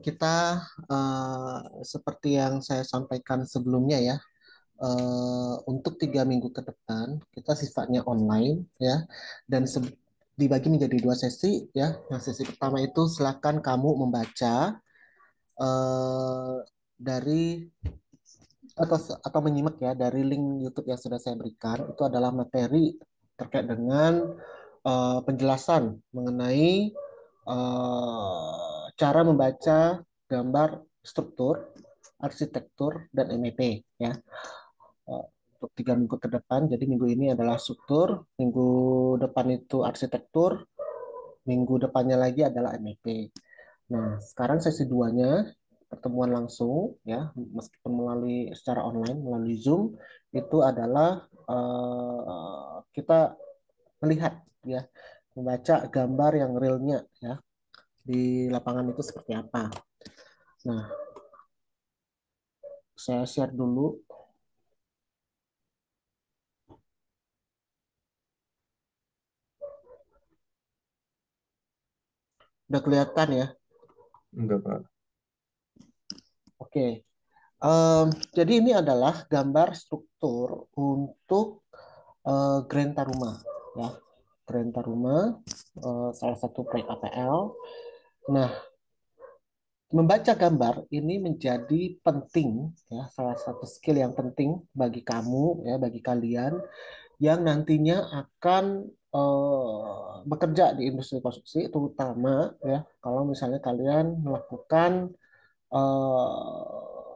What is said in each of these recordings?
Kita seperti yang saya sampaikan sebelumnya ya, untuk 3 minggu ke depan kita sifatnya online ya, dan dibagi menjadi 2 sesi ya. Nah, sesi pertama itu silakan kamu membaca dari atau menyimak ya dari link YouTube yang sudah saya berikan. Itu adalah materi terkait dengan penjelasan mengenai cara membaca gambar struktur, arsitektur, dan MEP ya. Eh, untuk 3 minggu ke depan, jadi minggu ini adalah struktur, minggu depan itu arsitektur, minggu depannya lagi adalah MEP. Nah, sekarang sesi duanya pertemuan langsung ya, meskipun melalui secara online melalui Zoom, itu adalah kita melihat ya, membaca gambar yang realnya ya di lapangan itu seperti apa. Nah, saya share dulu. Udah kelihatan ya? Enggak, Pak. Oke. Jadi ini adalah gambar struktur untuk Grand Taruma ya. Grand Taruma, salah satu proyek APL. Nah, membaca gambar ini menjadi penting ya, salah satu skill yang penting bagi kamu ya, bagi kalian yang nantinya akan bekerja di industri konstruksi, terutama ya kalau misalnya kalian melakukan eh,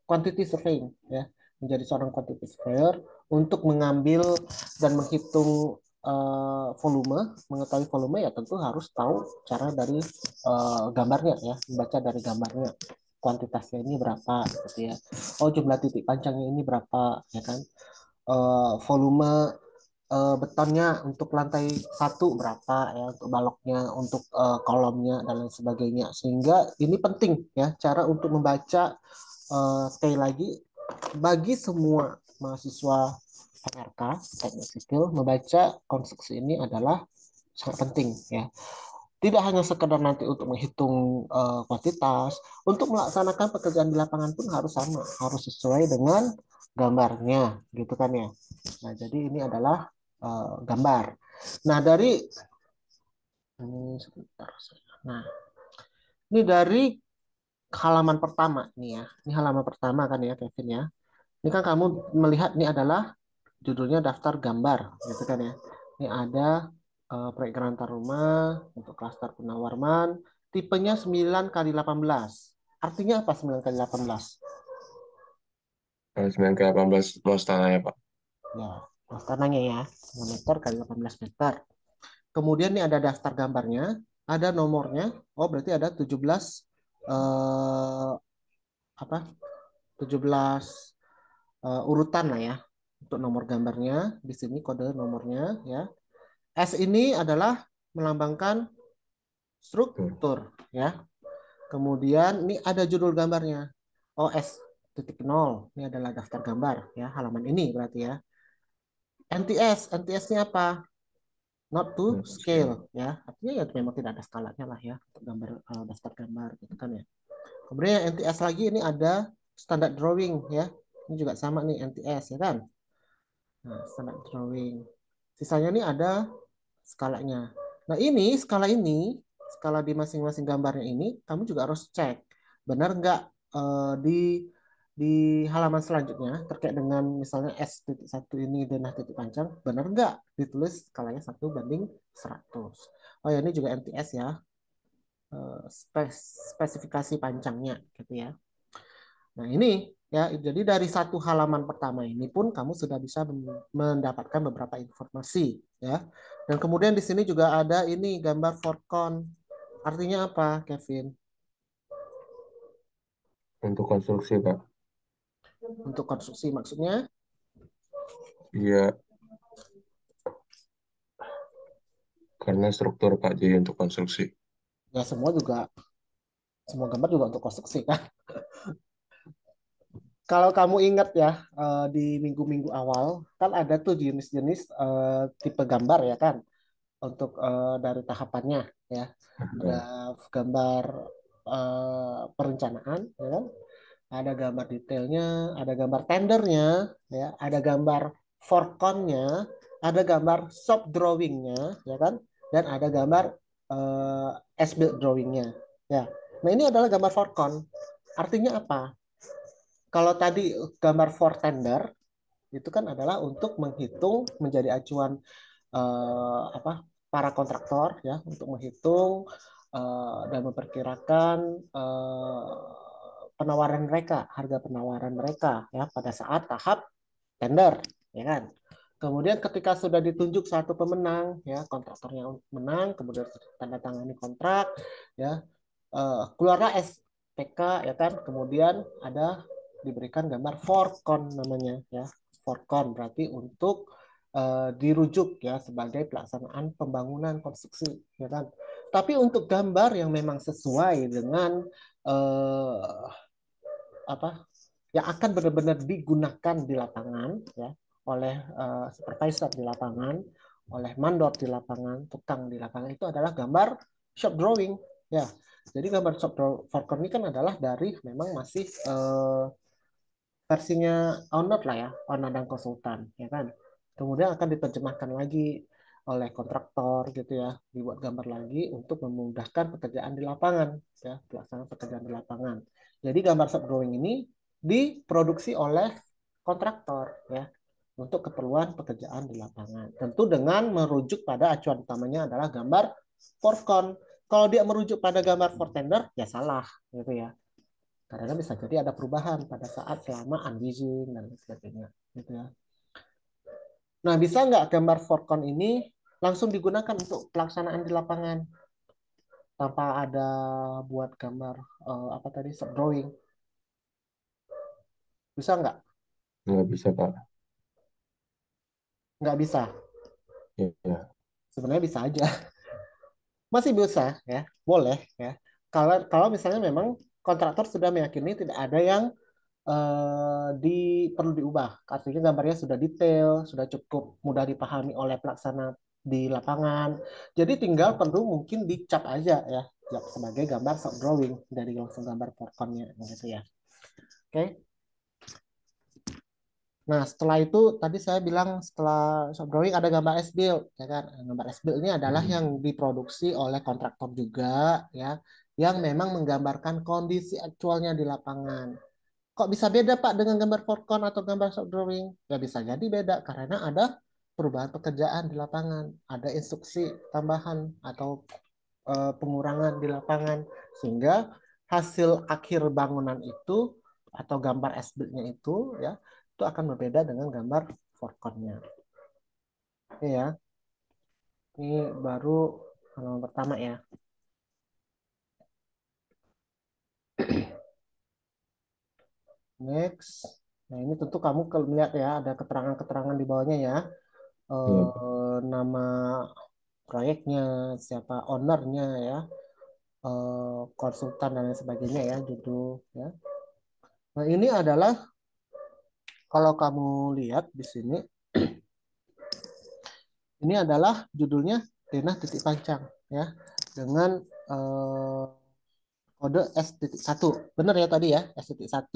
quantity surveying ya, menjadi seorang quantity surveyor untuk mengambil dan menghitung volume, mengetahui volume ya tentu harus tahu cara dari gambarnya ya, membaca dari gambarnya kuantitasnya ini berapa gitu ya. Oh, jumlah titik panjangnya ini berapa ya kan. Volume betonnya untuk lantai satu berapa ya, untuk baloknya, untuk kolomnya dan lain sebagainya. Sehingga ini penting ya cara untuk membaca, sekali lagi bagi semua mahasiswa PRK teknik sipil, membaca konstruksi ini adalah sangat penting ya. Tidak hanya sekedar nanti untuk menghitung kuantitas, untuk melaksanakan pekerjaan di lapangan pun harus sama, harus sesuai dengan gambarnya, gitu kan ya. Nah, jadi ini adalah gambar. Nah, dari ini sebentar. Nah, ini dari halaman pertama nih ya. Ini halaman pertama kan ya, Kevin ya. Ini kan kamu melihat ini adalah judulnya daftar gambar, gitu kan ya. Ini ada proyek Granta Rumah untuk klaster Gunawarman, tipenya 9 kali 18. Artinya apa 9 kali 18? 9 ke 18 luas tanahnya, Pak. Ya, luas tanahnya ya, 9 meter kali 18 meter. Kemudian ini ada daftar gambarnya, ada nomornya. Oh, berarti ada 17 eh, apa? 17 urutan lah ya untuk nomor gambarnya. Di sini kode nomornya ya. S ini adalah melambangkan Tuh. struktur ya. Kemudian ini ada judul gambarnya. Oh, S titik nol. Ini adalah daftar gambar ya, halaman ini berarti ya. NTS, NTS-nya apa? Not to Nah, scale ya. Artinya ya memang tidak ada skalanya lah ya untuk gambar, daftar gambar gitu kan ya. Kemudian yang NTS lagi ini ada standard drawing ya. Ini juga sama nih NTS ya kan. Nah, standard drawing. Sisanya ini ada skalanya. Nah, skala di masing-masing gambarnya ini kamu juga harus cek benar nggak di halaman selanjutnya terkait dengan misalnya S.1 ini denah titik panjang, benar nggak ditulis skalanya 1:100. Oh ya, ini juga NTS ya, spesifikasi panjangnya gitu ya. Nah, ini ya, jadi dari satu halaman pertama ini pun kamu sudah bisa mendapatkan beberapa informasi ya. Dan kemudian di sini juga ada ini gambar forecon. Artinya apa, Kevin? untuk konstruksi, Pak. Untuk konstruksi maksudnya Iya, karena struktur, Pak, jadi untuk konstruksi. ya, semua gambar juga untuk konstruksi kan. Kalau kamu ingat ya, di minggu-minggu awal kan ada tuh jenis-jenis tipe gambar ya kan, untuk dari tahapannya ya. Ada Ada. gambar perencanaan, ya kan? Ada gambar detailnya, ada gambar tendernya, ya, ada gambar foregroundnya, ada gambar shop drawingnya, ya kan? Dan ada gambar as-built drawingnya. Ya, nah ini adalah gambar foreground. Artinya apa? Kalau tadi gambar for tender itu kan adalah untuk menghitung menjadi acuan apa para kontraktor ya untuk menghitung dan memperkirakan penawaran mereka, harga penawaran mereka ya pada saat tahap tender, ya kan? Kemudian ketika sudah ditunjuk satu pemenang, ya kontraktornya menang, kemudian tanda tangani kontrak, ya keluarlah SPK, ya kan? Kemudian ada diberikan gambar forcon namanya, ya forcon berarti untuk dirujuk ya sebagai pelaksanaan pembangunan konstruksi, ya kan? Tapi untuk gambar yang memang sesuai dengan eh, apa yang akan benar-benar digunakan di lapangan ya oleh supervisor di lapangan, oleh mandor di lapangan, tukang di lapangan itu adalah gambar shop drawing ya. Jadi gambar shop drawing ini kan adalah dari memang masih versinya owner lah ya, owner dan konsultan ya kan. Kemudian akan diterjemahkan lagi oleh kontraktor gitu ya, dibuat gambar lagi untuk memudahkan pekerjaan di lapangan ya, pelaksanaan pekerjaan di lapangan. Jadi gambar shop drawing ini diproduksi oleh kontraktor ya untuk keperluan pekerjaan di lapangan. Tentu dengan merujuk pada acuan utamanya adalah gambar forecon. Kalau dia merujuk pada gambar for tender ya salah gitu ya. Karena bisa jadi ada perubahan pada saat selama unleashing dan sebagainya gitu ya. Nah, bisa nggak gambar forecon ini langsung digunakan untuk pelaksanaan di lapangan tanpa ada buat gambar apa tadi shop drawing? Bisa nggak? Nggak bisa, Pak. Nggak bisa. Ya, ya. Sebenarnya bisa aja. Masih bisa ya, boleh ya. Kalau kalau misalnya memang kontraktor sudah meyakini tidak ada yang perlu diubah. Artinya gambarnya sudah detail, sudah cukup mudah dipahami oleh pelaksana di lapangan. Jadi tinggal perlu mungkin dicap aja ya, sebagai gambar shop drawing dari langsung gambar foregroundnya gitu ya. Oke. Nah, setelah itu tadi saya bilang setelah shop drawing ada gambar S-build, ya kan? Gambar S-build ini adalah yang Mm. diproduksi oleh kontraktor juga, ya, yang memang menggambarkan kondisi aktualnya di lapangan. Kok bisa beda Pak dengan gambar forecon atau gambar shop drawing? Ya bisa jadi beda karena ada perubahan pekerjaan di lapangan, ada instruksi tambahan atau pengurangan di lapangan sehingga hasil akhir bangunan itu atau gambar S-build-nya itu ya itu akan berbeda dengan gambar foreconnya. Oke ya, ini baru halaman pertama ya. Next. Nah, ini tentu kamu kalau melihat ya ada keterangan-keterangan di bawahnya ya. Iya, Pak. Nama proyeknya, siapa ownernya ya, konsultan dan lain sebagainya ya, judul ya. Nah, ini adalah kalau kamu lihat di sini, ini adalah judulnya denah titik pancang ya dengan eh, kode S.1. Benar ya tadi ya, S.1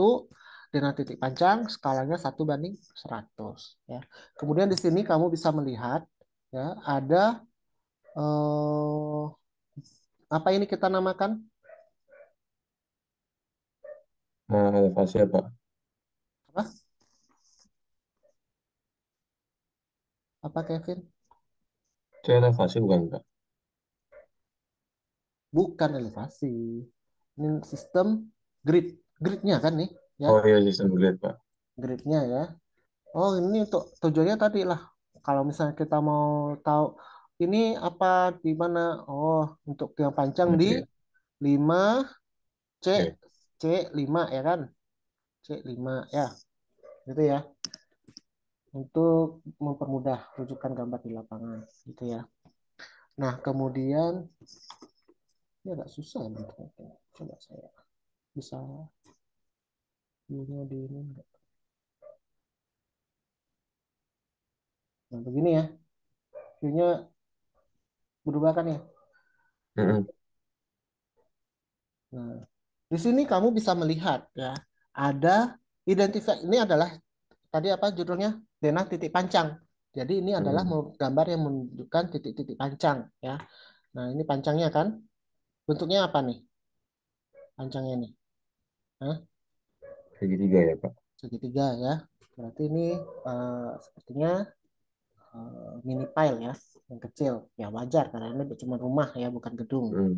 denah titik pancang skalanya 1:100 ya. Kemudian di sini kamu bisa melihat ya ada apa ini kita namakan? Nah, elevasi ya, Pak. Apa? Apa Kevin? Itu elevasi bukan, Pak? Bukan elevasi. Ini sistem grid. Gridnya kan nih, ya. Oh iya, sistem grade, Pak. Gridnya ya. Oh, ini untuk tujuannya tadi lah. Kalau misalnya kita mau tahu ini apa di mana? Oh, untuk tiang panjang di Berarti ya. 5 C Oke. C5 ya kan? C5 ya. Gitu ya. Untuk mempermudah rujukan gambar di lapangan gitu ya. Nah, kemudian ini agak susah nih. Coba saya bisa view-nya di ini enggak? Nah, begini ya. View-nya berubah kan ya? Mm-mm. Nah, di sini kamu bisa melihat ya, ada identifikasi. Ini adalah tadi apa judulnya? Denah titik pancang. Jadi ini adalah Hmm. gambar yang menunjukkan titik-titik pancang ya. Nah, ini pancangnya kan. Bentuknya apa nih? Pancangnya nih. Hah? Segitiga ya, Pak. Segitiga ya. Berarti ini sepertinya mini pile ya, yang kecil. Ya wajar karena ini cuma rumah ya, bukan gedung. Hmm.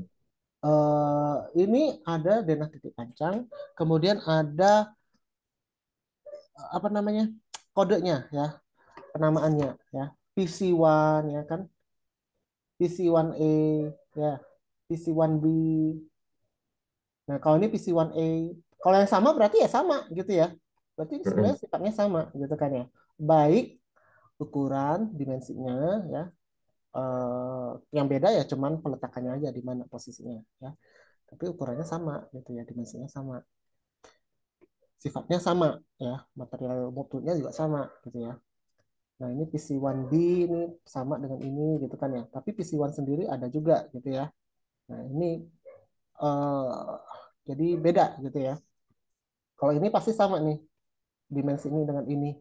Ini ada denah titik pancang, kemudian ada apa namanya kodenya ya, penamaannya ya, PC1 ya kan, PC1A ya, PC1B. Nah kalau ini PC1A, kalau yang sama berarti ya sama gitu ya, berarti Hmm. sebenarnya sifatnya sama gitu kan ya, baik ukuran dimensinya ya, yang beda ya cuman peletakannya aja di mana posisinya ya, tapi ukurannya sama gitu ya, dimensinya sama, sifatnya sama ya, material mutunya juga sama gitu ya. Nah, ini PC1B ini sama dengan ini gitu kan ya. Tapi PC1 sendiri ada juga gitu ya. Nah, ini eh, jadi beda gitu ya. Kalau ini pasti sama nih, dimensi ini dengan ini.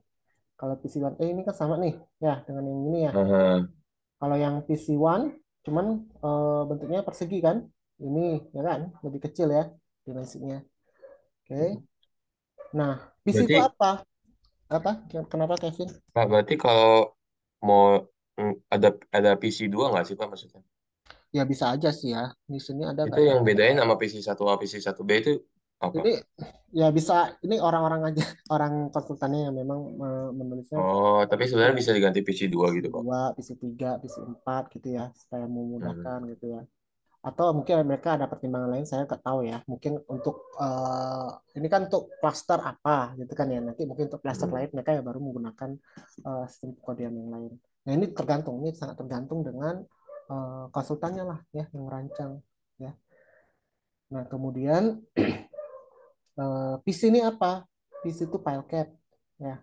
Kalau PC1A ini kan sama nih ya dengan yang ini ya. Aha. Kalau yang PC1 cuman bentuknya persegi kan. Ini ya kan lebih kecil ya dimensinya. Oke. Nah, PC itu Berarti, apa? Apa? Kenapa Kevin? Pak, berarti kalau mau ada PC 2 nggak sih, Pak, maksudnya? Ya bisa aja sih ya. Di sini ada Itu nggak ya? yang bedain sama PC 1A, PC 1B itu apa? Ini ya bisa, ini orang-orang aja, orang konsultannya yang memang menulisnya Oh, tapi PC sebenarnya bisa diganti PC 2 PC gitu, Pak. 2, PC 3, PC 4 gitu ya, supaya memudahkan Hmm. gitu ya. Atau mungkin mereka ada pertimbangan lain, saya nggak tahu ya. Mungkin untuk ini kan untuk klaster apa gitu kan ya. Nanti mungkin untuk klaster Hmm. lain mereka ya baru menggunakan sistem kode yang lain. Nah ini tergantung, ini sangat tergantung dengan konsultannya lah ya yang merancang ya. Nah kemudian PC ini apa? PC itu file cap ya,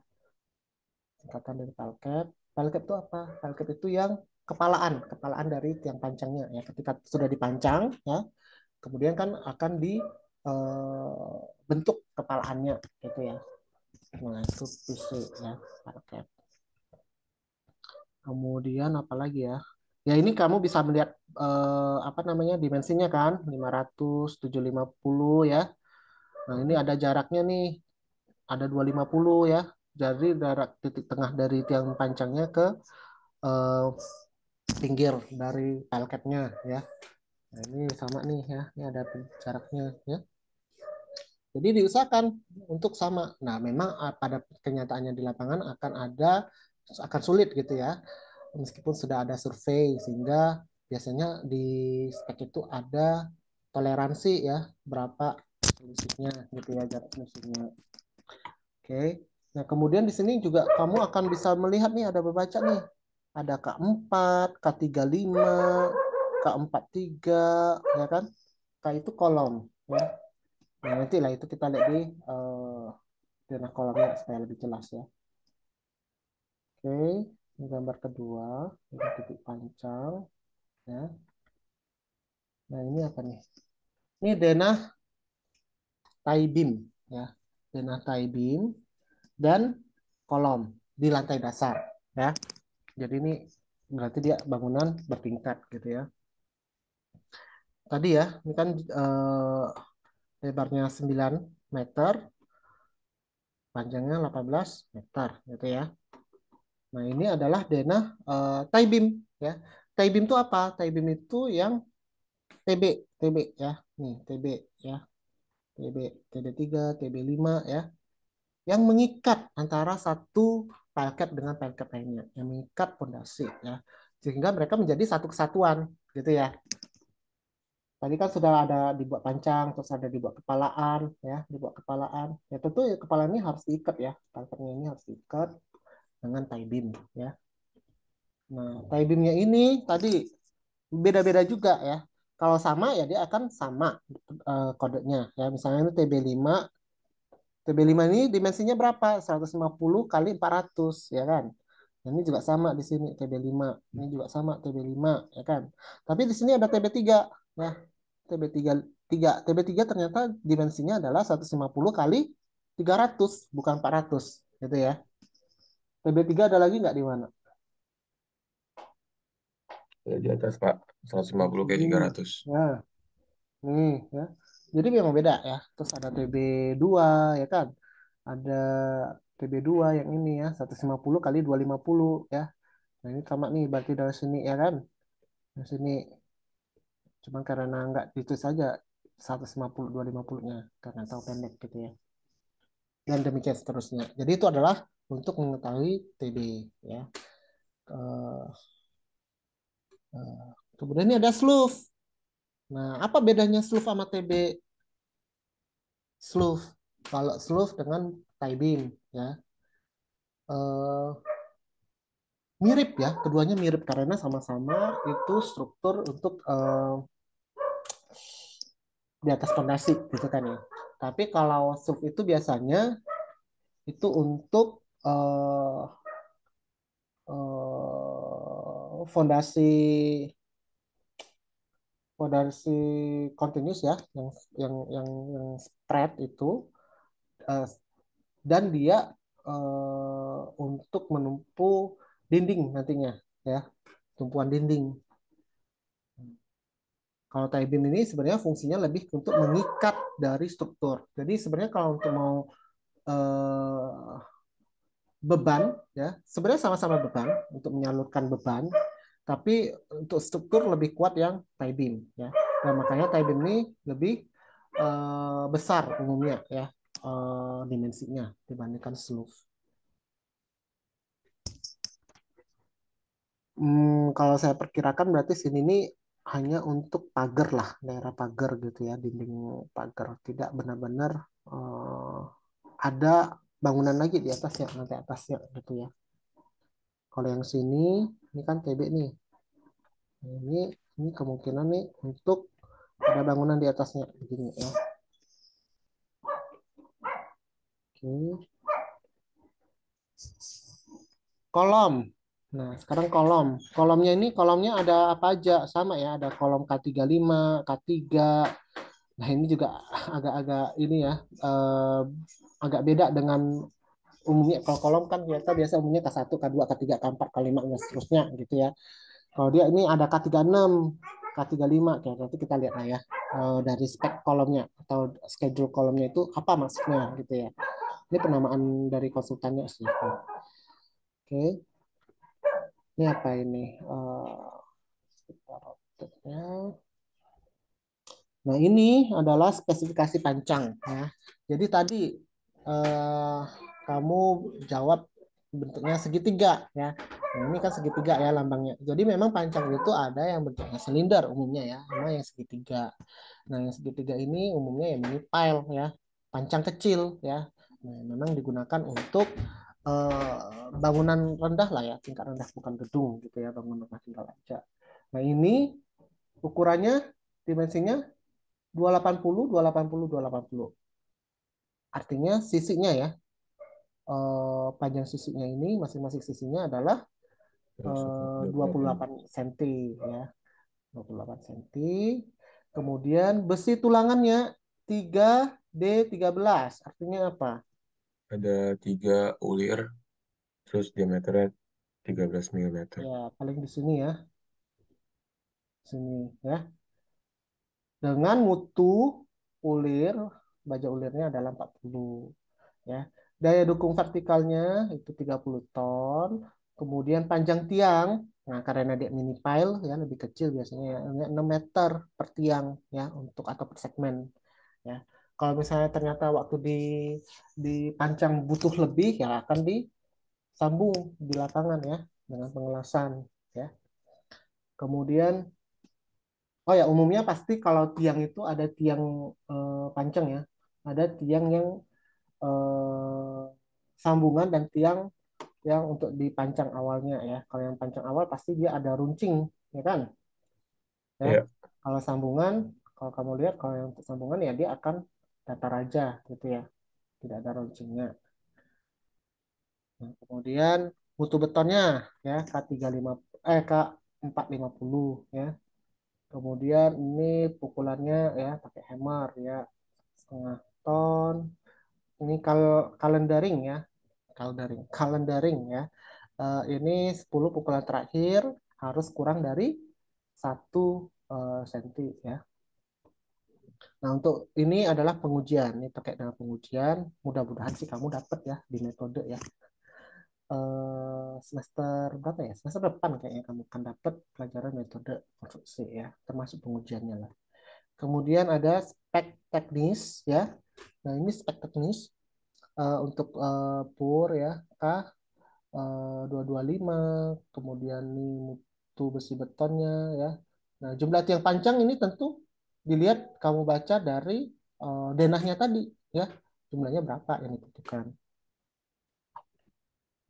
singkatan dari file cap. File cap itu apa? File cap itu yang kepalaan dari tiang pancangnya ya. Ketika sudah dipancang ya, kemudian kan akan dibentuk kepalaannya gitu ya. Nah itu PC ya, file cap. Kemudian apa lagi ya? Ya ini kamu bisa melihat apa namanya dimensinya kan, 500, 750 ya. Nah ini ada jaraknya nih, ada 250 ya. Jadi jarak titik tengah dari tiang pancangnya ke eh, pinggir dari pelketnya ya. Nah, ini sama nih ya. Ini ada jaraknya ya. Jadi diusahakan untuk sama. Nah, memang pada kenyataannya di lapangan akan sulit gitu ya. Meskipun sudah ada survei sehingga biasanya di spek itu ada toleransi ya, berapa selisihnya gitu ya, jarak selisihnya. Oke. Nah, kemudian di sini juga kamu akan bisa melihat nih ada berbaca nih. Ada K4, K35, K43, ya kan? K itu kolom, ya. Nah, nanti lah itu kita lihat di denah kolomnya supaya lebih jelas ya. Oke, ini gambar kedua, ini titik pancang, ya. Nah, ini apa nih? Ini denah tie beam, ya. Denah tie beam dan kolom di lantai dasar, ya. Jadi ini berarti dia bangunan bertingkat gitu ya. Tadi ya, ini kan lebarnya 9 meter, panjangnya 18 meter gitu ya. Nah, ini adalah denah tie beam ya. Tie beam itu apa? Tie beam itu yang TB, TB ya. Nih, TB ya. TB, TB3, TB5 ya. Yang mengikat antara satu pelket dengan pelket lainnya, yang mengikat pondasi ya. Sehingga mereka menjadi satu kesatuan gitu ya. Tadi kan sudah ada dibuat pancang, terus ada dibuat kepalaan, ya, dibuat kepalaan. Ya tentu ya, kepala ini harus diikat ya, pangkatnya ini harus diikat dengan tie beam, ya. Nah, tie beamnya ini tadi beda-beda juga ya. Kalau sama ya dia akan sama kodenya. Ya, misalnya ini TB5, TB5 ini dimensinya berapa? 150 kali 400, ya kan? Ini juga sama di sini TB5, ini juga sama TB5, ya kan? Tapi di sini ada TB3, ya. TB3 tiga. TB3 ternyata dimensinya adalah 150 kali 300 bukan 400 gitu ya. TB3 ada lagi nggak di mana? Ya, di atas Pak, seratus lima Di puluh kayak sini. 300. Nah, nih ya. Jadi memang beda ya. Terus ada TB2 ya kan. Ada TB2 yang ini ya 150 kali 250 ya. Nah, ini sama nih berarti dari sini ya kan. Dari sini cuma karena nggak itu saja 150 250-nya karena tahu pendek gitu ya. Dan demikian seterusnya. Jadi itu adalah untuk mengetahui TB ya. Eh, Kemudian ini ada SLUF. Nah, apa bedanya SLUF sama TB? SLUF. Kalau SLUF dengan tie beam ya. Eh, Mirip ya, keduanya mirip karena sama-sama itu struktur untuk di atas pondasi gitu kan ya. Tapi kalau SLUF itu biasanya itu untuk fondasi fondasi continuous ya, yang spread itu eh, dan dia untuk menumpu dinding nantinya ya, tumpuan dinding. Kalau tie beam ini sebenarnya fungsinya lebih untuk mengikat dari struktur. Jadi sebenarnya kalau untuk mau eh, beban ya, sebenarnya sama-sama beban untuk menyalurkan beban, tapi untuk struktur lebih kuat yang tie beam ya. Dan makanya tie beam ini lebih besar umumnya ya, dimensinya dibandingkan SLUF. Kalau saya perkirakan berarti sini ini hanya untuk pagar lah, daerah pagar gitu ya, dinding pagar. Tidak benar-benar ada bangunan lagi di atasnya, nanti atasnya gitu ya. Kalau yang sini, ini kan TB nih. Nah, ini kemungkinan nih untuk ada bangunan di atasnya begini ya. Oke. Kolom. Nah, sekarang kolom. Kolomnya ada apa aja? Sama ya, ada kolom K35, K3. Nah, ini juga agak-agak ini ya, agak beda dengan umumnya. Kalau kolom kan biasa biasa umumnya K1, K2, K3, K4, K5 dan seterusnya gitu ya. Kalau dia ini ada K36, K35, kayak nanti kita lihat lah ya, dari spek kolomnya atau schedule kolomnya itu apa maksudnya gitu ya. Ini penamaan dari konsultannya sih. Oke, ini apa ini? Nah, ini adalah spesifikasi pancang ya. Jadi tadi eh, kamu jawab bentuknya segitiga ya. Nah, ini kan segitiga ya lambangnya. Jadi memang pancang itu ada yang bentuknya silinder umumnya ya, sama yang segitiga. Nah, yang segitiga ini umumnya yang mini pile ya, pancang kecil ya. Nah, memang digunakan untuk bangunan rendah lah ya, tingkat rendah bukan gedung gitu ya, bangunan rumah tinggal aja. Nah, ini ukurannya dimensinya 280, 280, 280. Artinya sisinya ya, panjang sisinya ini masing-masing sisinya adalah 28 cm ya, 28 cm. Kemudian besi tulangannya 3D13. Artinya apa? Ada 3 ulir, terus diameternya 13 mm. Ya, paling di sini ya, sini ya. Dengan mutu ulir, baja ulirnya adalah 40 ya. Daya dukung vertikalnya itu 30 ton. Kemudian panjang tiang, nah karena dia mini pile ya lebih kecil biasanya ya, 6 meter per tiang ya untuk atau per segmen ya. Kalau misalnya ternyata waktu dipancang butuh lebih ya akan disambung di lapangan ya dengan pengelasan ya. Kemudian oh ya umumnya pasti kalau tiang itu ada tiang pancang ya. Ada tiang yang eh, sambungan dan tiang yang untuk dipancang awalnya ya. Kalau yang pancang awal pasti dia ada runcing, ya kan? Ya. Ya, Kalau sambungan, kalau kamu lihat kalau yang untuk sambungan ya dia akan datar aja gitu ya. Tidak ada runcingnya. Nah, kemudian mutu betonnya ya K35 K450 ya. Kemudian ini pukulannya ya pakai hammer ya, 0,5 ton. Ini calendaring ya, calendaring ya. Ini 10 pukulan terakhir harus kurang dari 1 senti ya. Nah, untuk ini adalah pengujian. Ini terkait dengan pengujian. Mudah-mudahan sih kamu dapat ya di metode ya. Semester berapa ya? Semester depan kayaknya kamu akan dapat pelajaran metode konstruksi ya, termasuk pengujiannya lah. Kemudian ada spek teknis ya. Nah, ini spek teknis untuk pur ya, K 225, kemudian ini mutu besi betonnya ya. Nah, jumlah tiang panjang ini tentu dilihat kamu baca dari denahnya tadi ya. Jumlahnya berapa yang dibutuhkan.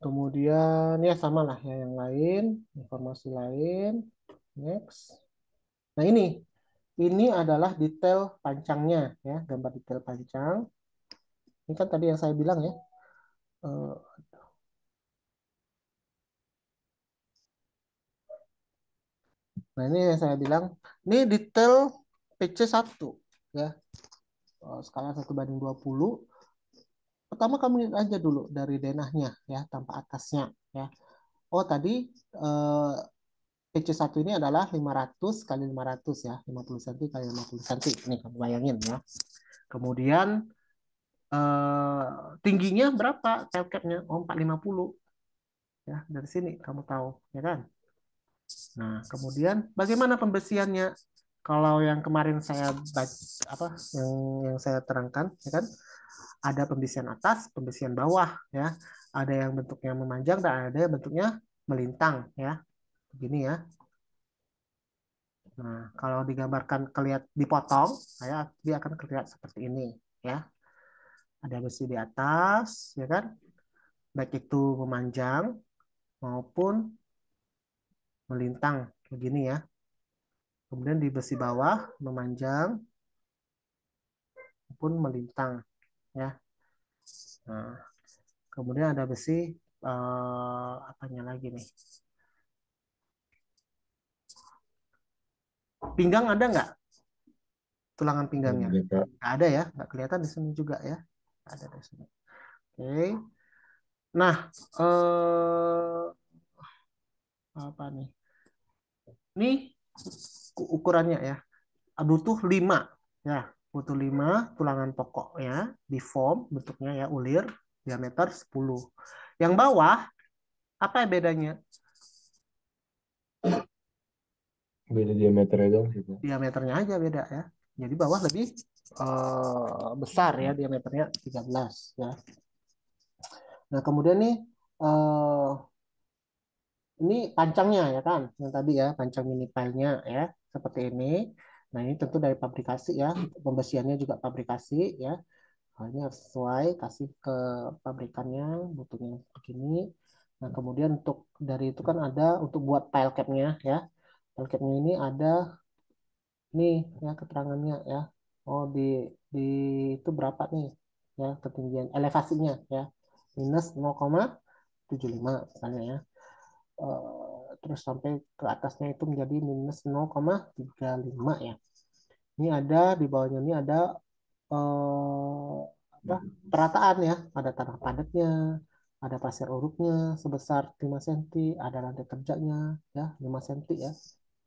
Kemudian ya sama lah ya yang lain, informasi lain. Next. Nah, ini adalah detail pancangnya ya, gambar detail pancang. Ini kan tadi yang saya bilang ya. eh, Nah, ini yang saya bilang, ini detail PC1 ya. Skala 1:20. Pertama kamu lihat aja dulu dari denahnya ya, tanpa atasnya ya. Oh, tadi eh, PC1 ini adalah 500 kali 500 ya, 50 cm kali 50 cm. Ini kamu bayangin ya. Kemudian eh, tingginya berapa tailcapnya? Oh, 450 ya. Dari sini kamu tahu ya kan. Nah, kemudian bagaimana pembersihannya? Kalau yang kemarin saya baca, apa yang saya terangkan ya kan, ada pembersihan atas, pembersihan bawah ya. Ada yang bentuknya memanjang dan ada yang bentuknya melintang ya. Begini ya. Nah, kalau digambarkan kelihatan dipotong, saya dia akan terlihat seperti ini ya. Ada besi di atas ya kan, baik itu memanjang maupun melintang begini ya. Kemudian di besi bawah memanjang maupun melintang ya. Nah, kemudian ada besi apanya lagi nih? Pinggang ada nggak? Tulangan pinggangnya? Ada, Kak. Nggak ada ya, nggak kelihatan di sini juga ya. Nggak ada di sini. Oke. Nah, apa nih? Ini ukurannya ya. Butuh 5 ya. Butuh 5 tulangan pokok ya. Di form bentuknya ya ulir, diameter 10. Yang bawah apa bedanya? Beda diameternya dong sih, Pak. Diameternya aja beda ya. Jadi bawah lebih besar ya, diameternya 13 ya. Nah, kemudian nih eh, ini pancangnya ya kan, yang tadi ya, pancang mini pilenya ya, seperti ini. Nah, ini tentu dari pabrikasi ya, untuk pembersihannya juga pabrikasi ya. Nah, ini harus sesuai, kasih ke pabrikannya, butuhnya begini. Nah, kemudian untuk dari itu kan ada untuk buat pile capnya ya. Pile capnya ini ada nih ya keterangannya ya. Oh, di itu berapa nih ya ketinggian elevasinya ya. Minus 0,75 misalnya ya. Terus sampai ke atasnya itu menjadi minus 0,35 ya. Ini ada di bawahnya ini ada eh, apa perataan ya, ada tanah padatnya, ada pasir urupnya sebesar 5 cm, ada lantai kerjanya ya 5 cm ya,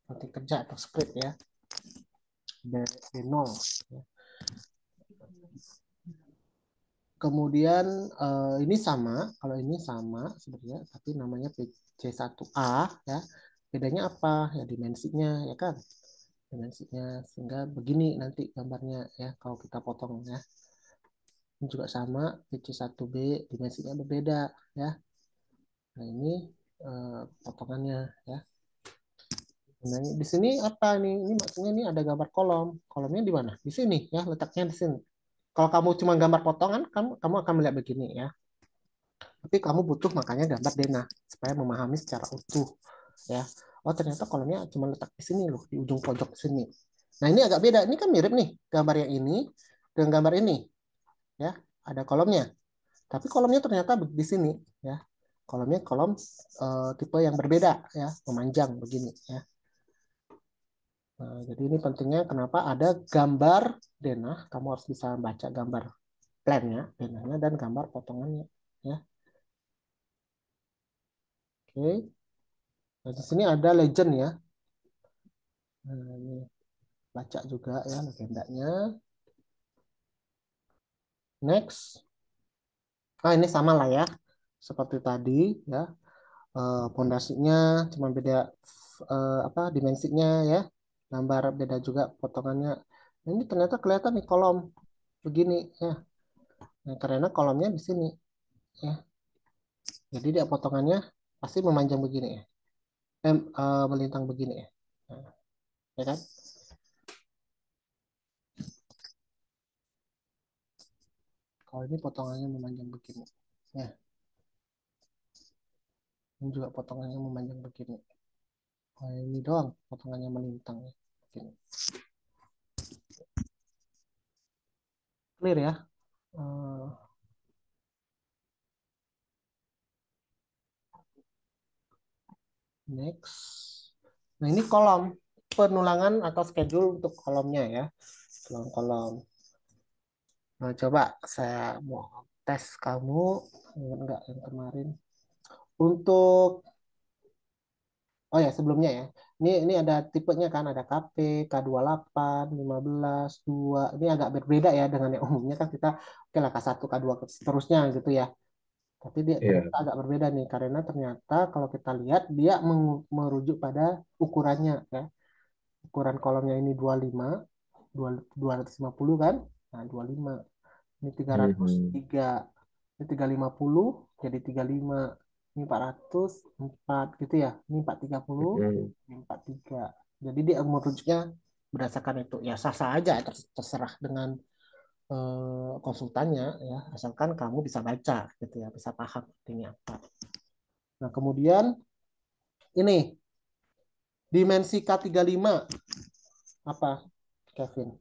lantai kerja atau script ya, B0 ya. Kemudian ini sama, kalau ini sama sebenarnya, tapi namanya PC1A ya. Bedanya apa? Ya dimensinya ya kan. Dimensinya sehingga begini nanti gambarnya ya kalau kita potong ya. Ini juga sama PC1B dimensinya berbeda ya. Nah, ini potongannya ya. Nah, di sini apa nih? Ini maksudnya ini ada gambar kolom. Kolomnya di mana? Di sini ya, letaknya di sini. Kalau kamu cuma gambar potongan, kamu akan melihat begini ya. Tapi kamu butuh makanya gambar denah supaya memahami secara utuh ya. Oh, ternyata kolomnya cuma letak di sini loh, di ujung pojok sini. Nah, ini agak beda. Ini kan mirip nih gambar yang ini dengan gambar ini ya. Ada kolomnya. Tapi kolomnya ternyata di sini ya. Kolomnya kolom tipe yang berbeda ya, memanjang begini ya. Nah, jadi ini pentingnya kenapa ada gambar denah. Kamu harus bisa baca gambar plannya, denahnya, dan gambar potongannya. Ya, oke. Nah, di sini ada legend ya. Nah, ini baca juga ya legendanya. Next. Nah, ini sama lah ya. Seperti tadi ya. Pondasinya cuma beda apa dimensinya ya. Gambar beda juga potongannya. Nah, ini ternyata kelihatan nih kolom begini ya. Nah, karena kolomnya di sini ya. Jadi dia potongannya pasti memanjang begini ya. Melintang begini ya. Nah, ya kan? Kalau ini potongannya memanjang begini. Ya, ini juga potongannya memanjang begini. Oh, ini doang potongannya melintang ya. Begini. Clear ya? Eh, next. Nah, ini kolom penulangan atau schedule untuk kolomnya ya. Kolom-kolom. Nah, coba saya mau tes kamu. Enggak yang kemarin. Untuk Oh ya, sebelumnya ya. Ini ada tipenya kan, ada KP, K28, 15, 2. Ini agak berbeda ya dengan yang umumnya kan kita oke lah K1, K2 seterusnya gitu ya. Tapi dia Iya. ternyata agak berbeda nih karena ternyata kalau kita lihat dia merujuk pada ukurannya ya. Ukuran kolomnya ini 25, 250 kan? Nah, 25. Ini Mhm. 303. Ini 350 jadi 35. Ini 404 gitu ya. Ini 430, Mhm. ini 43. Jadi dia merujuknya berdasarkan itu. Ya sah-sah aja terserah dengan konsultannya ya, asalkan kamu bisa baca gitu ya, bisa paham ini apa. Nah, kemudian ini dimensi K35 apa, Kevin?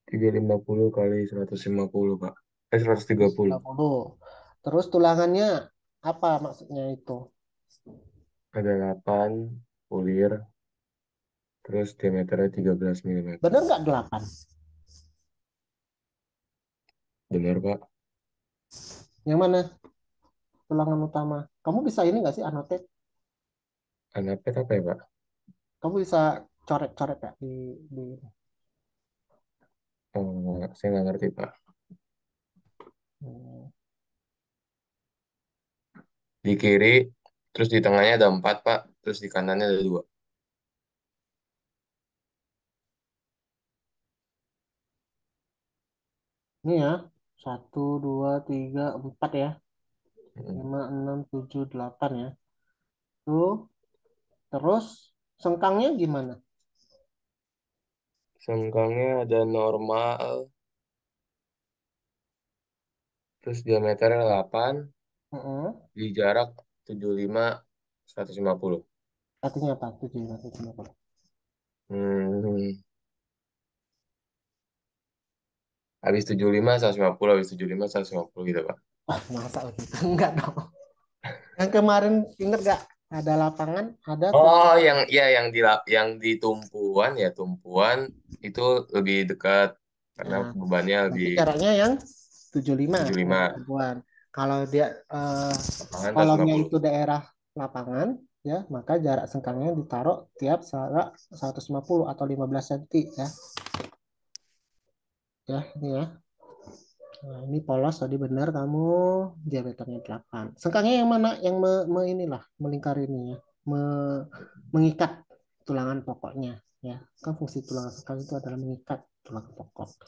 350 kali 150 Pak. 130. 150. Terus tulangannya apa maksudnya itu? Ada 8 pulir, terus diameternya 13 Benar milimeter. nggak 8? Benar Pak? Yang mana tulangan utama? Kamu bisa ini nggak sih annotate? Anapet apa ya Pak? Kamu bisa coret-coret ya di Oh, saya nggak ngerti Pak. hmm, Di kiri, terus di tengahnya ada 4 Pak, terus di kanannya ada 2. ini ya. Satu, dua, tiga, empat ya. Mhm. Lima, enam, tujuh, delapan ya. Tuh, terus sengkangnya gimana? Sengkangnya ada normal, terus diameternya 8, Heeh. di jarak 75, 150. Artinya apa? Tujuh, lima, tujuh, lima. Hmm, habis 75, 150, habis 75, 150 gitu Pak. Ah, masa begitu? Enggak dong. Yang kemarin inget gak? Ada lapangan, ada Oh, tulang. yang ya yang di tumpuan ya tumpuan itu lebih dekat karena Nah, bebannya lebih berarti jaraknya yang 75 yang 75, perempuan. Kalau dia lapangan kolomnya 150. itu daerah lapangan, ya, maka jarak sengkangnya ditaruh tiap jarak 150 atau 15 cm ya. Ya, ini ya. Nah, ini polos tadi benar kamu diameternya 8. Sengkangnya yang mana? Yang inilah melingkari ini ya. Mengikat tulangan pokoknya ya. Kan fungsi tulangan sengkang itu adalah mengikat tulang pokok.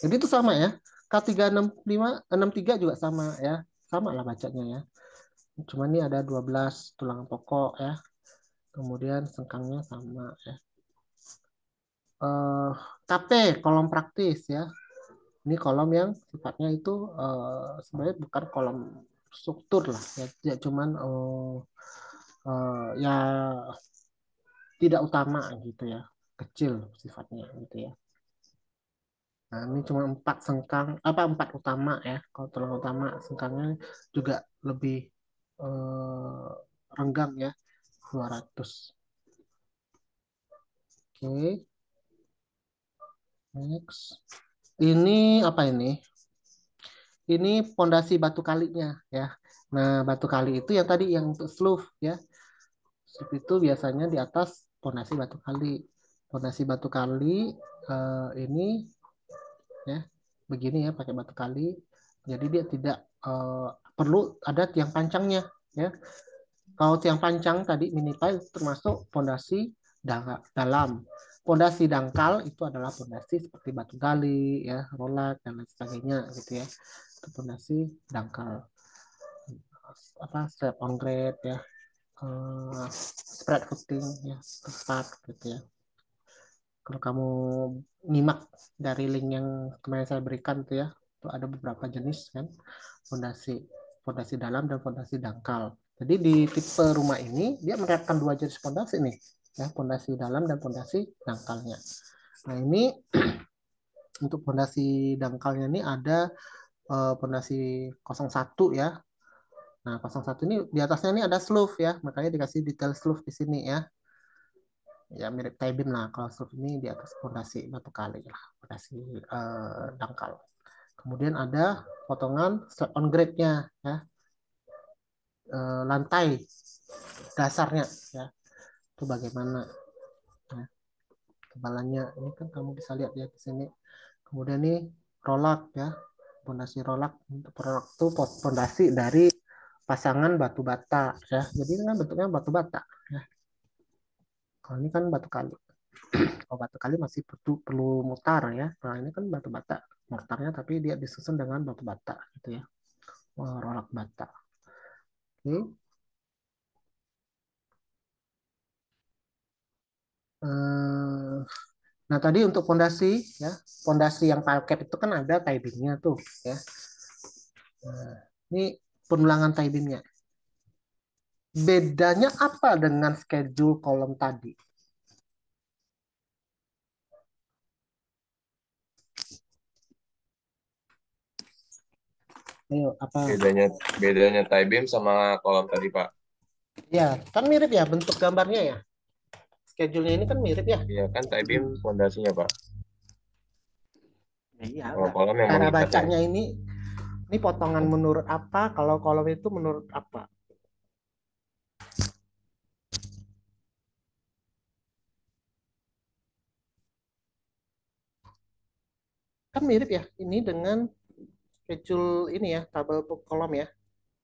Jadi itu sama ya. K365 63 juga sama ya. Sama lah bacanya ya. Cuma ini ada 12 tulang pokok ya. Kemudian sengkangnya sama ya. Eh KP kolom praktis ya. Ini kolom yang sifatnya itu sebenarnya bukan kolom struktur lah ya, ya cuman ya tidak utama gitu ya, kecil sifatnya gitu ya. Nah, ini cuma empat sengkang apa empat utama ya. Kalau tulang utama sengkangnya juga lebih renggang ya 200. Oke, next. Ini apa ini? Ini pondasi batu kalinya ya. Nah, batu kali itu yang tadi yang untuk slope ya. Slope itu biasanya di atas pondasi batu kali. Pondasi batu kali ini ya begini ya pakai batu kali. Jadi dia tidak perlu ada tiang pancangnya ya. Kalau tiang pancang tadi mini pile termasuk pondasi dalam. Pondasi dangkal itu adalah pondasi seperti batu gali ya, rolak dan lain sebagainya gitu ya. Itu pondasi dangkal. Apa strap on grade ya, spread footing ya, tepat gitu ya. Kalau kamu nyimak dari link yang kemarin saya berikan itu ya, itu ada beberapa jenis kan fondasi, fondasi dalam dan fondasi dangkal. Jadi di tipe rumah ini dia menerapkan dua jenis fondasi nih, ya fondasi dalam dan fondasi dangkalnya. Nah ini untuk fondasi dangkalnya ini ada fondasi 01 ya. Nah 01 ini di atasnya ini ada slope ya, makanya dikasih detail slope di sini ya. Ya mirip tie-beam lah kalau slope ini di atas fondasi batu kali lah, fondasi dangkal. Kemudian ada potongan slab on grade-nya ya, lantai dasarnya ya. Itu bagaimana ya, kebalannya. Ini kan kamu bisa lihat ya di sini. Kemudian ini rolak ya. Fondasi rolak. Untuk rolak itu fondasi dari pasangan batu bata ya. Jadi ini kan bentuknya batu bata ya. Kalau ini kan batu kali. Kalau batu kali masih perlu mutar ya. Nah ini kan batu bata mortarnya tapi dia disusun dengan batu bata gitu ya. Wah, rolak bata. Oke. Eh, Nah, tadi untuk fondasi ya, fondasi yang parket itu kan ada tie beam-nya tuh ya. Nah, ini penulangan tie beam-nya. Bedanya apa dengan schedule kolom tadi? Ayo, apa? Bedanya bedanya tie beam sama kolom tadi, Pak. Ya, kan mirip ya bentuk gambarnya ya. Schedule-nya ini kan mirip ya. Iya kan tie beam fondasinya, Pak. Ya, iya, Kalau enggak. kolom yang Cara mengikatnya. bacanya ini potongan menurut apa, kalau kolom itu menurut apa. Kan mirip ya, ini dengan schedule ini ya, tabel kolom ya.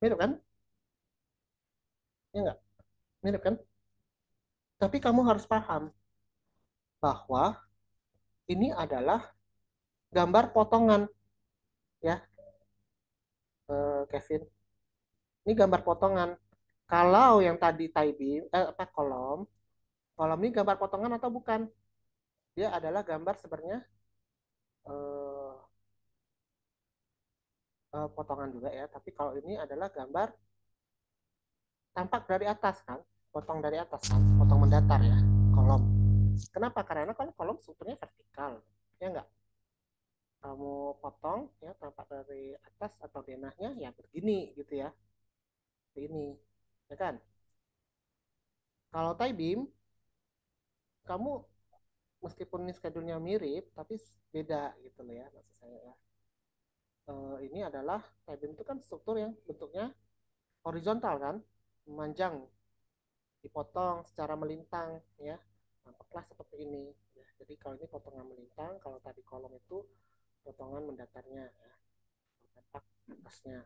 Mirip kan? Ya enggak? Mirip kan? Tapi kamu harus paham bahwa ini adalah gambar potongan ya, Kevin. Ini gambar potongan. Kalau yang tadi tie beam, apa kolom, kolom ini gambar potongan atau bukan? Dia adalah gambar sebenarnya eh, potongan juga ya. Tapi kalau ini adalah gambar tampak dari atas kan, potong dari atas kan, potong mendatar ya, kolom. Kenapa? Karena kan kolom strukturnya vertikal, ya enggak? Kamu potong ya tampak dari atas atau denahnya ya begini gitu ya, ini, ya kan? Kalau tie beam, kamu meskipun ini schedule-nya mirip, tapi beda gitu loh ya maksud saya ya. Ini adalah tie beam itu kan struktur yang bentuknya horizontal kan, memanjang, dipotong secara melintang ya, nampaklah seperti ini. Ya, jadi kalau ini potongan melintang, kalau tadi kolom itu potongan mendatarnya ya, tampak atasnya.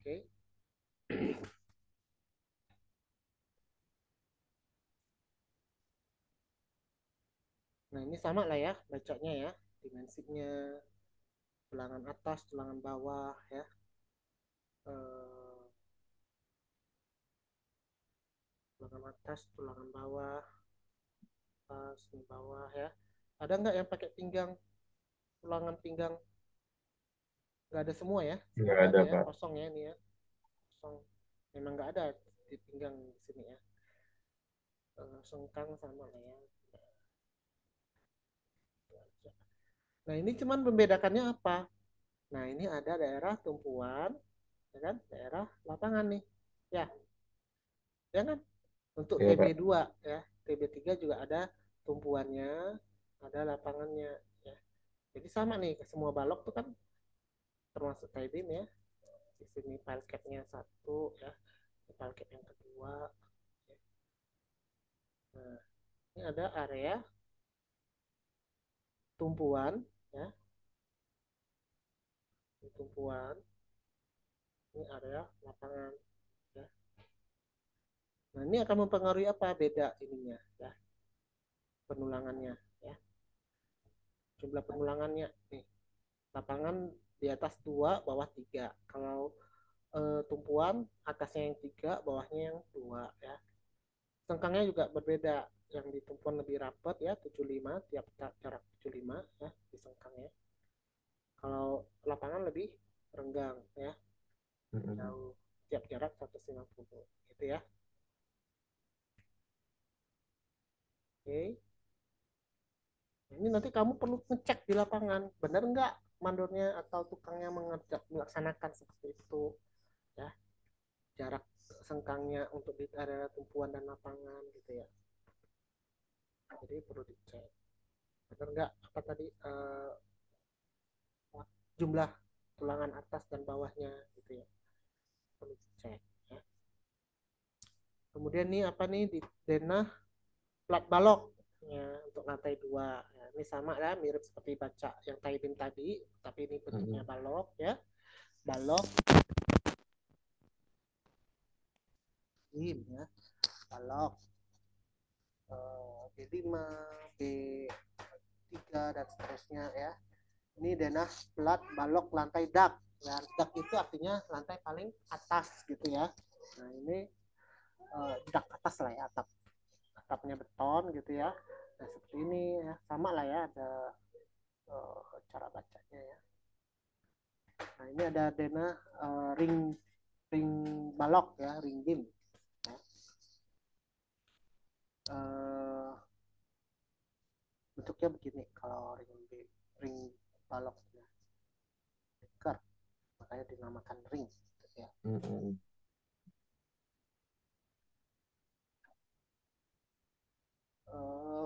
Oke. Nah ini sama lah ya bacanya ya, dimensinya, tulangan atas, tulangan bawah ya. Eh, Tulangan atas, tulangan bawah, atas, bawah ya. Ada nggak yang pakai pinggang, tulangan pinggang? Nggak ada semua ya, semua Nggak nggak ada, ada ya, Pak. kosong ya ini ya, kosong. Memang nggak ada di pinggang di sini ya. Sengkang sama lah ya. Nah ini cuman membedakannya apa? Nah ini ada daerah tumpuan, ya kan? Daerah lapangan nih, ya, ya kan? Untuk Iya, Pak. TB2 ya. TB3 juga ada tumpuannya, ada lapangannya ya. Jadi sama nih ke semua balok tuh kan termasuk tie beam ya. Di sini pile cap-nya satu ya, pile cap yang kedua. Nah, ini ada area tumpuan ya, ini tumpuan, ini area lapangan ya. Nah, ini akan mempengaruhi apa? Beda ininya ya, penulangannya ya. Jumlah penulangannya nih. Lapangan di atas 2, bawah 3. Kalau tumpuan atasnya yang 3, bawahnya yang 2 ya. Sengkangnya juga berbeda. Yang di tumpuan lebih rapat ya, 75 tiap jarak 75 ya di sengkangnya. Kalau lapangan lebih renggang ya, Mm-mm. jauh tiap jarak 150 gitu ya. Oke. Ini nanti kamu perlu ngecek di lapangan, benar nggak mandornya atau tukangnya melaksanakan seperti itu ya, jarak sengkangnya untuk di area tumpuan dan lapangan gitu ya. Jadi perlu dicek, benar nggak apa tadi jumlah tulangan atas dan bawahnya gitu ya, perlu dicek ya. Kemudian nih apa nih di denah plat balok ya, untuk lantai 2 ya, ini sama ya, mirip seperti baca yang taibin tadi, tapi ini bentuknya Mm-mm. balok ya, balok ya, balok B5, B3 dan seterusnya ya. Ini denah plat balok lantai dak. Ya, dak itu artinya lantai paling atas gitu ya. Nah ini dak atas lah ya, atapnya beton gitu ya. Nah seperti ini ya, sama lah ya, ada cara bacanya ya. Nah ini ada denah ring ring balok ya, ring beam. Ya. Uh, bentuknya begini kalau ring baloknya, deker, makanya dinamakan ring gitu ya. Mm-mm.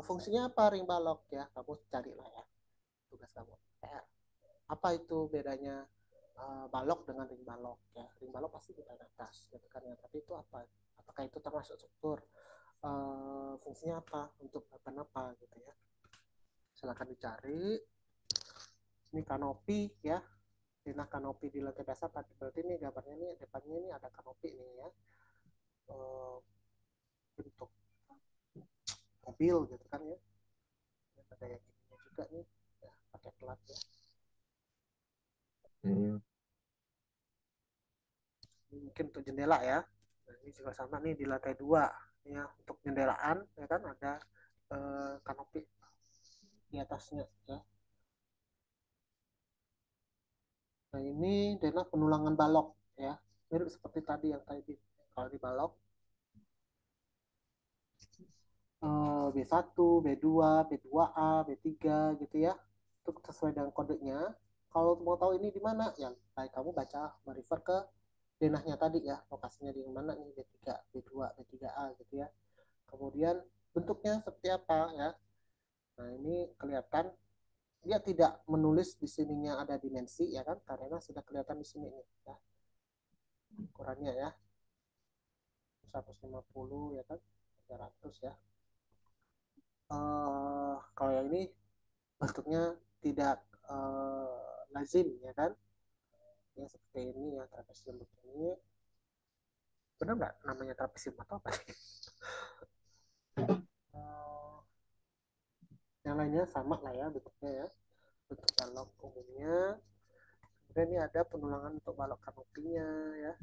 Fungsinya apa ring balok ya, kamu cari lah ya, tugas kamu PR. Apa itu bedanya balok dengan ring balok ya? Ring balok pasti di bagian atas gitu kan ya, tapi itu apa, apakah itu termasuk struktur, fungsinya apa, untuk apa gitu ya, silakan dicari. Ini kanopi ya, nah kanopi di lantai dasar tadi, berarti ini gambarnya nih, depannya ini ada kanopi nih ya, eh, bentuk mobil gitu kan ya. Ada yang ini juga nih ya, pakai plat ya. Mm-mm. Ini mungkin untuk jendela ya. Nah, ini juga sama nih di lantai 2 ya, untuk jendelaan ya kan ada kanopi di atasnya ya. Nah ini denah penulangan balok ya, mirip seperti tadi yang tadi. Kalau di balok B1, B2, B2A, B3 gitu ya, itu sesuai dengan kodenya. Kalau mau tahu ini di mana ya, baik kamu baca, merefer ke denahnya tadi ya, lokasinya di mana nih, B3, B2, B3A gitu ya. Kemudian bentuknya seperti apa ya. Nah ini kelihatan dia tidak menulis di sininya ada dimensi ya kan, karena sudah kelihatan di sini nih ya, ukurannya ya 150 ya kan, 300 ya. Kalau yang ini bentuknya tidak lazim ya kan, ya seperti ini ya, trapesium begini. Benar nggak namanya trapesium atau apa sih? Yang lainnya sama lah ya bentuknya ya, bentuk balok umumnya. Kemudian ini ada penulangan untuk balok kanopinya ya,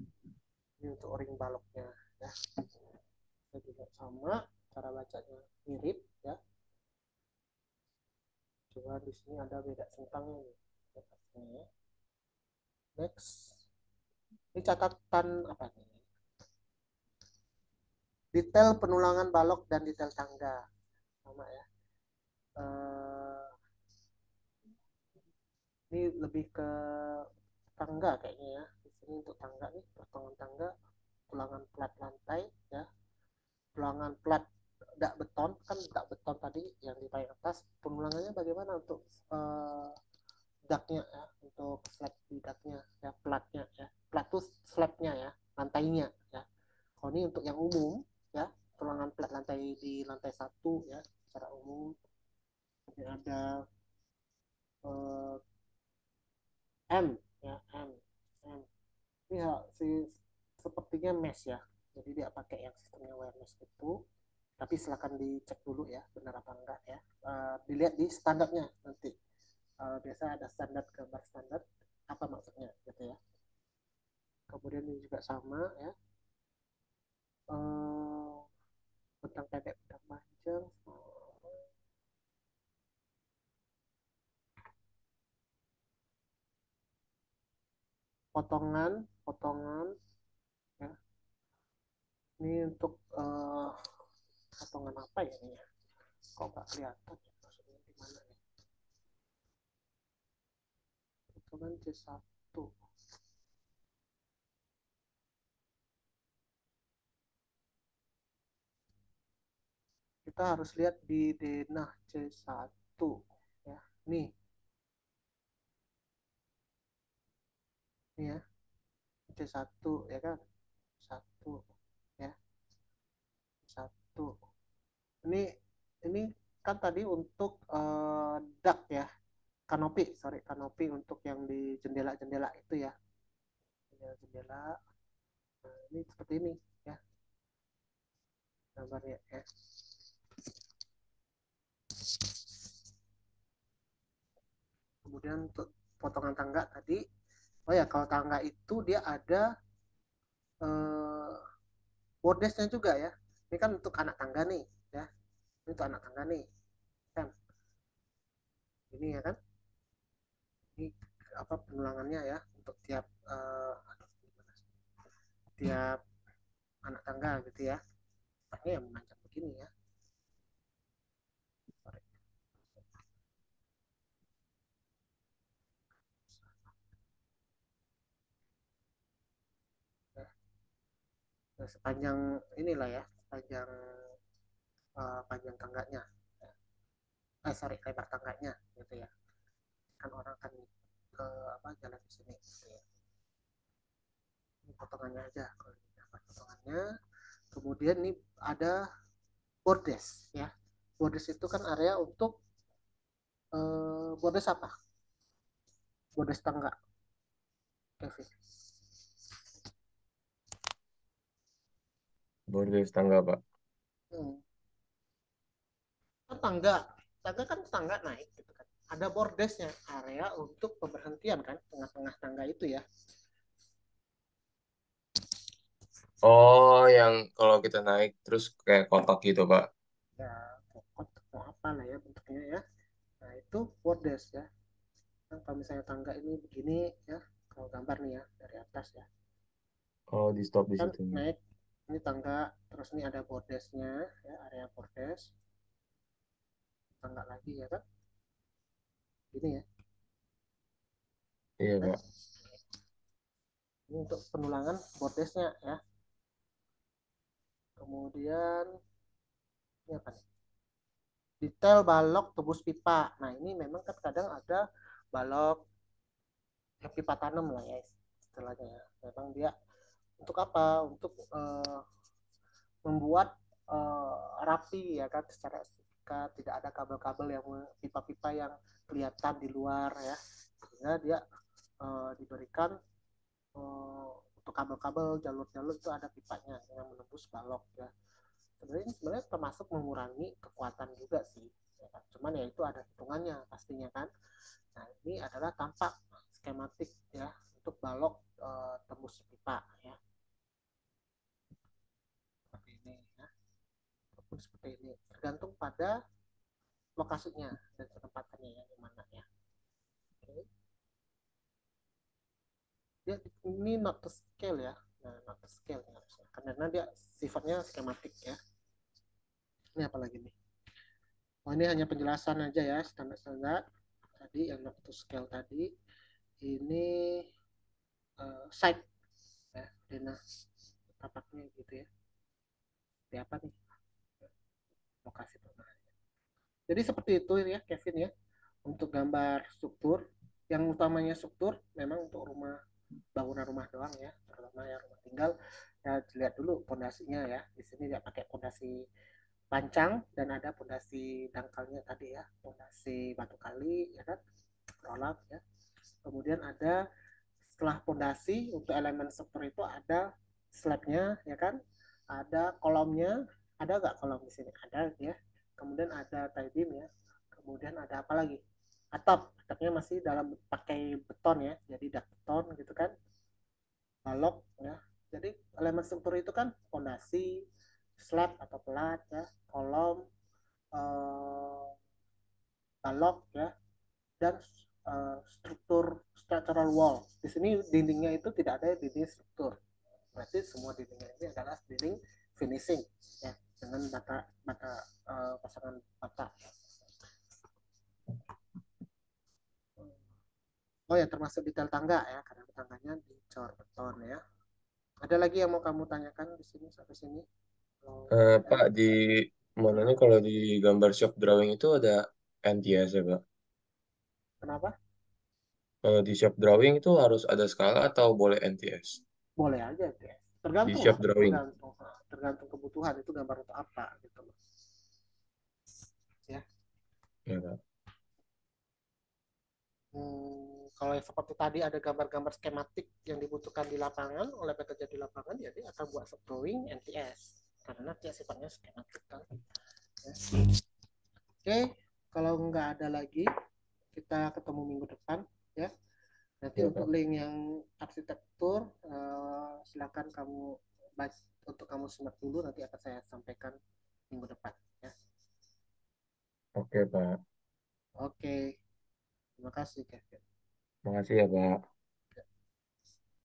ini untuk ring baloknya ya. Ini juga sama, cara bacanya mirip ya, cuma di sini ada beda sentangnya nih ya. Next, ini catatan apa nih, detail penulangan balok dan detail tangga sama ya. eh, ini lebih ke tangga kayaknya ya, di sini untuk tangga nih, potongan tangga, tulangan plat lantai ya, tulangan plat dak beton kan, dak beton tadi yang di paling atas, penulangannya bagaimana untuk uh, daknya ya, untuk slab di daknya ya, platnya ya, plat tuh slabnya ya, lantainya ya. Kalau ini untuk yang umum ya, tulangan plat lantai di lantai satu ya, secara umum. Ini ada uh, M ya, M ini ya, sepertinya mesh ya, jadi dia pakai yang sistemnya wireless itu. Tapi silakan dicek dulu ya benar apa enggak ya. Dilihat di standarnya nanti. Biasa ada standar gambar standar apa maksudnya gitu ya. Kemudian ini juga sama ya. Uh, Bentang pendek, bentang panjang, potongan, potongan ya. Ini untuk potongan apa ya ini ya? Kok nggak kelihatan ya maksudnya di mana nih? Potongan C1. Kita harus lihat di denah C1 ya. Nih ya, C1 ya kan? Satu ya, satu. Ini kan tadi untuk dak ya, kanopi, sorry, kanopi untuk yang di jendela-jendela itu ya, jendela-jendela. Nah, ini seperti ini ya gambarnya ya. Kemudian untuk potongan tangga tadi, oh ya kalau tangga itu dia ada eh, bordesnya juga ya. Ini kan untuk anak tangga nih ya, ini untuk anak tangga nih kan, ini ya kan, ini apa penulangannya ya untuk tiap tiap anak tangga gitu ya. Ini yang memanjang begini ya. Nah, sepanjang inilah ya, sepanjang panjang tangganya, sorry, lebar tangganya gitu ya. Kan orang kan ke apa jalan di sini gitu ya. Ini potongannya aja kalau ini dapat potongannya. Kemudian ini ada bordes ya. Bordes itu kan area untuk bordes apa? Bordes tangga, Kevin. Bordes tangga, Pak. Hmm. Kan tangga, tangga kan tangga naik gitu kan. Ada bordesnya, area untuk pemberhentian kan, tengah-tengah tangga itu ya. Oh, yang kalau kita naik terus kayak kotak gitu, Pak. Ya, pokok mau apa lah ya bentuknya ya. Nah, itu bordes ya. Nah, kalau misalnya tangga ini begini ya, kalau gambar nih ya dari atas ya, Oh, di stop di kan situ. naik, ini tangga, terus ini ada bordesnya ya, area bordes, tangga lagi ya kan, gini ya. Iya, Nah, Pak. ini untuk penulangan bordesnya ya. Kemudian ini apa nih? Detail balok tembus pipa. Nah, ini memang kan kadang ada balok pipa tanam lah ya istilahnya ya. Memang dia untuk apa? Untuk membuat rapi ya kan, secara estetika, tidak ada kabel-kabel yang pipa-pipa yang kelihatan di luar ya, sehingga dia diberikan untuk kabel-kabel jalur-jalur itu ada pipanya yang menembus balok ya. Sebenarnya termasuk mengurangi kekuatan juga sih ya kan? Cuman ya itu ada hitungannya pastinya kan. Nah, ini adalah tampak skematik ya untuk balok tembus pipa ya, seperti ini ya, ataupun seperti ini tergantung pada lokasinya dan ketempatannya ya di mana ya. Oke. Dia ini not to scale ya. Nah, not to scale ya, karena dia sifatnya skematik ya. Ini apa lagi nih? Oh, ini hanya penjelasan aja ya, standar-standar tadi yang not to scale tadi. Ini site ya, denah tapaknya gitu ya. Seperti apa nih? lokasi perumahan. Jadi seperti itu ya Kevin ya, untuk gambar struktur. Yang utamanya struktur memang untuk rumah, bangunan rumah doang ya, terutama yang rumah tinggal. Ya lihat dulu pondasinya ya. Di sini dia pakai pondasi pancang dan ada pondasi dangkalnya tadi ya, pondasi batu kali ya kan, rolak ya. Kemudian ada setelah pondasi untuk elemen struktur itu ada slabnya ya kan, ada kolomnya, ada nggak kolom di sini, ada ya. Kemudian ada tie beam ya, kemudian ada apa lagi, atapnya masih dalam pakai beton ya, jadi dak beton gitu kan, balok ya. Jadi elemen struktur itu kan pondasi, slab atau pelat ya, kolom, eh, balok ya, dan struktur structural wall. Di sini dindingnya itu tidak ada dinding struktur. Berarti semua dindingnya ini adalah dinding finishing ya, dengan bata bata pasangan bata. Oh ya, termasuk detail tangga ya, karena tangganya dicor beton ya. Ada lagi yang mau kamu tanyakan di sini sampai sini? Oh, Pak, di mana nih kalau di gambar shop drawing itu ada NTS ya, Pak? kenapa? Kalau di shop drawing itu harus ada skala atau boleh NTS? Boleh aja ya. Di Tergantung shop lah, drawing. tergantung tergantung kebutuhan itu gambar untuk apa gitu loh. Ya. Ya, Pak. Kalau yang seperti tadi ada gambar-gambar skematik yang dibutuhkan di lapangan oleh pekerja di lapangan, jadi akan buat drawing NTS karena dia sifatnya skematik kan. Ya. Oke, kalau nggak ada lagi kita ketemu minggu depan ya. Nanti Ya, untuk Pak. link yang arsitektur, silakan kamu baca, untuk kamu simak dulu, nanti akan saya sampaikan minggu depan ya. Oke, Pak. Oke, terima kasih Kevin. Makasih ya, Pak.